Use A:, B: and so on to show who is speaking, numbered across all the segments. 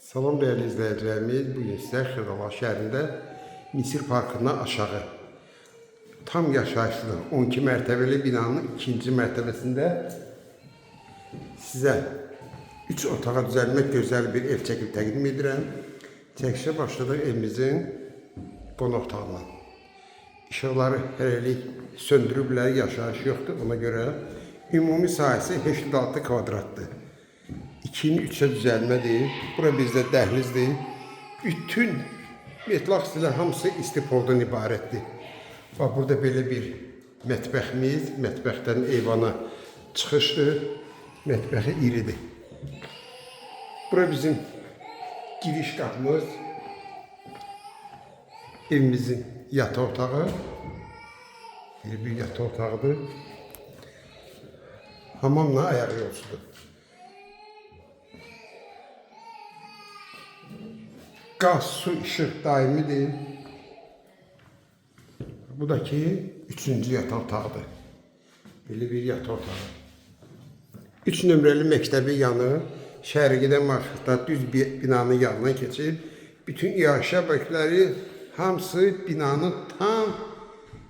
A: Salam değerli izleyicilerimiz, bugün size Xırdala şehrinde Misir Parkından aşağı tam yaşayışlı 12 mertebeli binanın ikinci mertebesinde size 3 otağa düzəlmək güzel bir ev çekip təqdim edirəm. Çəkişə başladıq evimizin qonaq otağından. İşıqları hələlik söndürüblər, yaşayış yoxdur, ona görə ümumi sahəsi 86 kvadratdır. 2'ni 3'e düzəlmədir. Bura bizdə dəhlizdir. Bütün metlaq istilər hamısı istipoldan ibarətdir. Bax, burada belə bir mətbəximiz, mətbəxdən eyvana çıxışdır. Mətbəxi iridir. Bura bizim giriş qapımız. Evimizin yataq otağı. Bir yataq otağıdır. Hamamla ayaq yolcudur. Gaz, su, işıq daimidir. Bu da ki, 3-cü yataq otağıdır. Belə bir yataq otağı. 3 nömrəli məktəbi yanı, şəhərə gedən marşrutda düz bir binanın yanından keçir. Bütün iaşə obyektləri hamısı binanın tam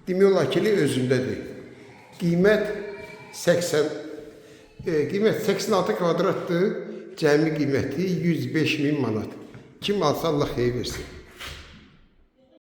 A: demək olar ki, özündədir. Qiymət 86 kvadratdır. Cəmi qiyməti 105.000 manat. Kim alsa Allah xeyir versin.